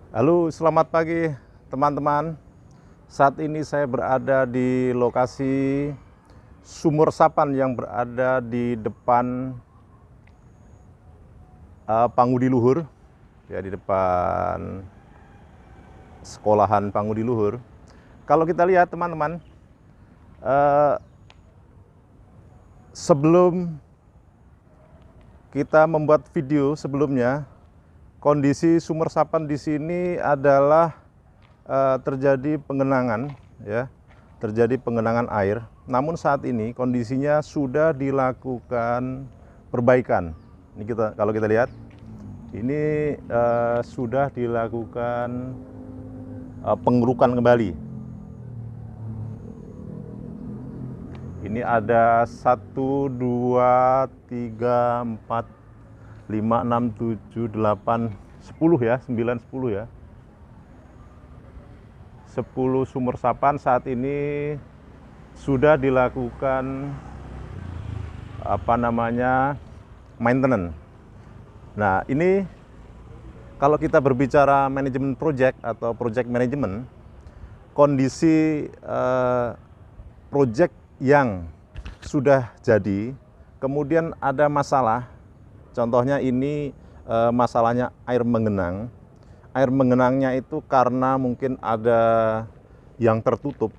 Halo, selamat pagi teman-teman. Saat ini saya berada di lokasi sumur resapan yang berada di depan Pangudi Luhur, ya di depan sekolahan Pangudi Luhur. Kalau kita lihat teman-teman, eh, sebelum kita membuat video sebelumnya, kondisi sumur resapan di sini adalah terjadi pengenangan, ya, terjadi pengenangan air. Namun saat ini kondisinya sudah dilakukan perbaikan. Ini kalau kita lihat, ini sudah dilakukan pengerukan kembali. Ini ada 1, 2, 3, 4, 5, 6, 7, 8, 10 ya, 9, 10 ya. 10 sumur resapan saat ini sudah dilakukan maintenance. Nah, ini kalau kita berbicara manajemen project atau project management, kondisi project yang sudah jadi kemudian ada masalah, contohnya ini masalahnya air mengenang. Air mengenangnya itu karena mungkin ada yang tertutup,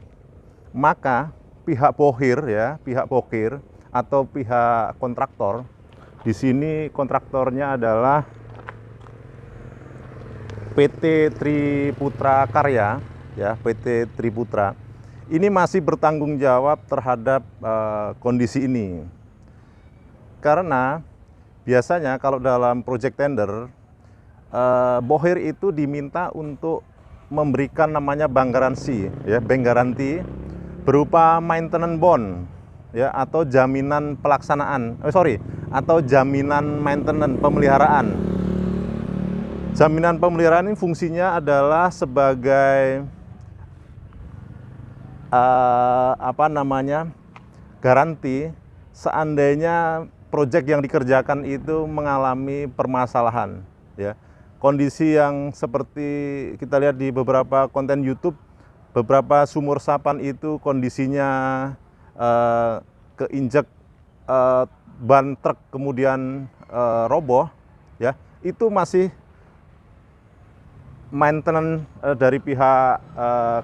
maka pihak bohir atau pihak kontraktor, di sini kontraktornya adalah PT Triputra Karya, ya, PT Triputra. Ini masih bertanggung jawab terhadap kondisi ini. Karena biasanya kalau dalam project tender, bohir itu diminta untuk memberikan namanya bank garansi, ya, bank garanti berupa maintenance bond, ya, atau jaminan pelaksanaan, atau jaminan maintenance pemeliharaan. Jaminan pemeliharaan ini fungsinya adalah sebagai garansi seandainya proyek yang dikerjakan itu mengalami permasalahan, ya. Kondisi yang seperti kita lihat di beberapa konten YouTube, beberapa sumur resapan itu kondisinya keinjek ban truk kemudian roboh, ya, itu masih maintenance dari pihak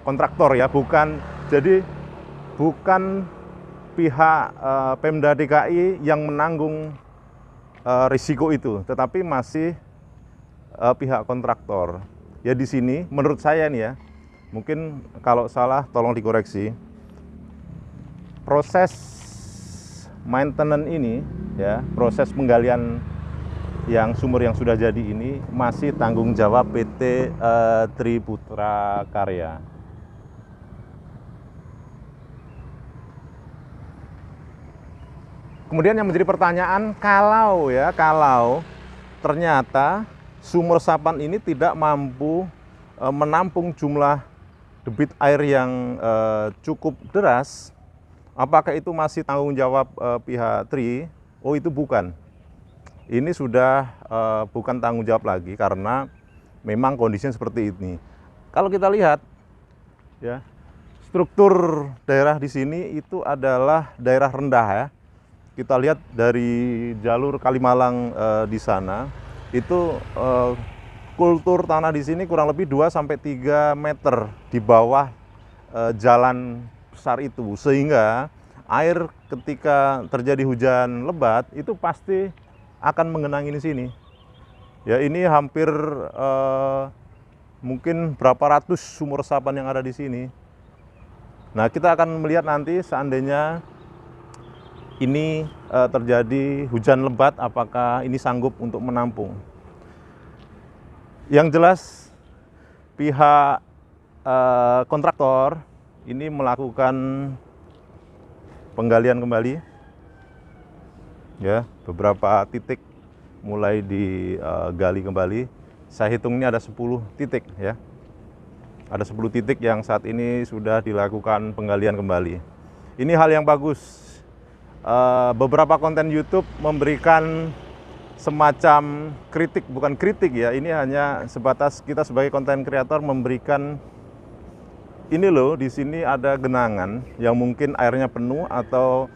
kontraktor, ya, bukan pihak Pemda DKI yang menanggung risiko itu, tetapi masih pihak kontraktor. Ya, di sini menurut saya nih, ya, mungkin kalau salah tolong dikoreksi. Proses maintenance ini, ya, proses penggalian yang sumur yang sudah jadi ini masih tanggung jawab PT Triputra Karya. Kemudian yang menjadi pertanyaan, kalau ternyata sumur resapan ini tidak mampu menampung jumlah debit air yang cukup deras, apakah itu masih tanggung jawab pihak Tri? Oh, itu bukan. Ini sudah bukan tanggung jawab lagi karena memang kondisinya seperti ini. Kalau kita lihat, ya, struktur daerah di sini itu adalah daerah rendah, ya. Kita lihat dari jalur Kalimalang di sana, itu kultur tanah di sini kurang lebih 2-3 meter di bawah jalan besar itu, sehingga air ketika terjadi hujan lebat itu pasti akan mengenangi di sini. Ya, ini hampir mungkin berapa ratus sumur resapan yang ada di sini. Nah, kita akan melihat nanti seandainya ini terjadi hujan lebat, apakah ini sanggup untuk menampung. Yang jelas pihak kontraktor ini melakukan penggalian kembali, ya, beberapa titik mulai digali kembali. Saya hitung ini ada 10 titik, ya. Ada 10 titik yang saat ini sudah dilakukan penggalian kembali. Ini hal yang bagus. Beberapa konten YouTube memberikan semacam kritik, bukan kritik ya, ini hanya sebatas kita sebagai konten kreator memberikan ini loh, di sini ada genangan yang mungkin airnya penuh atau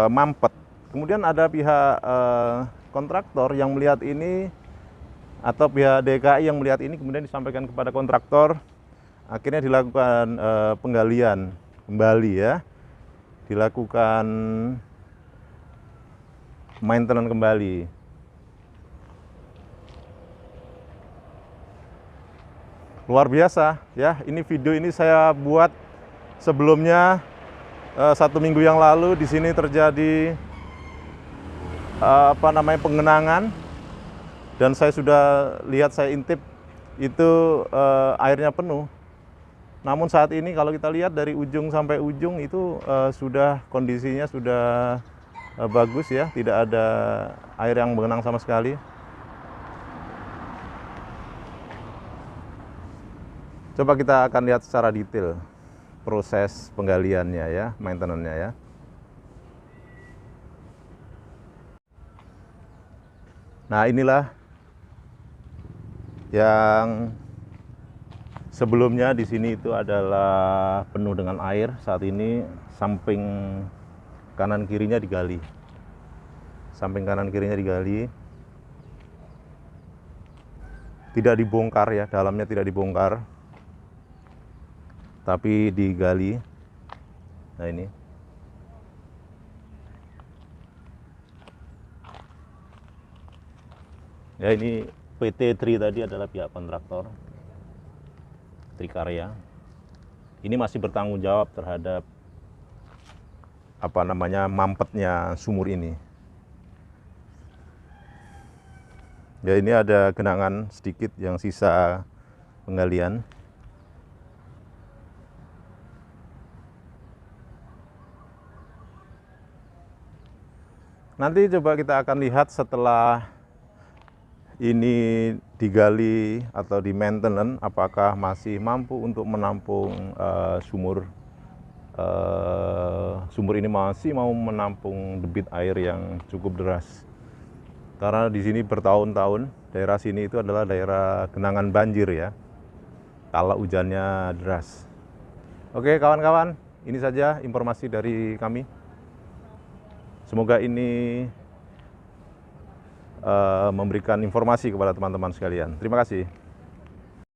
mampet. Kemudian ada pihak kontraktor yang melihat ini atau pihak DKI yang melihat ini, kemudian disampaikan kepada kontraktor, akhirnya dilakukan penggalian kembali ya, dilakukan maintenance kembali. Luar biasa ya, ini video ini saya buat sebelumnya 1 minggu yang lalu. Di sini terjadi pengenangan, dan saya sudah lihat, saya intip itu airnya penuh. Namun saat ini kalau kita lihat dari ujung sampai ujung itu sudah kondisinya sudah bagus ya, tidak ada air yang mengenang sama sekali. Coba kita akan lihat secara detail proses penggaliannya ya, maintenance-nya ya. Nah, inilah yang sebelumnya di sini itu adalah penuh dengan air. Saat ini samping kanan kirinya digali. Samping kanan kirinya digali. Tidak dibongkar ya, dalamnya tidak dibongkar, tapi digali. Nah ini. Ya, ini PT Tri tadi adalah pihak kontraktor Trikarya. Ini masih bertanggung jawab terhadap mampetnya sumur ini. Ya, ini ada genangan sedikit yang sisa penggalian. Nanti coba kita akan lihat setelah ini digali atau di maintenance, apakah masih mampu untuk menampung sumur ini masih mau menampung debit air yang cukup deras. Karena di sini bertahun-tahun daerah sini itu adalah daerah genangan banjir ya, kalau hujannya deras. Oke kawan-kawan, ini saja informasi dari kami. Semoga ini memberikan informasi kepada teman-teman sekalian. Terima kasih.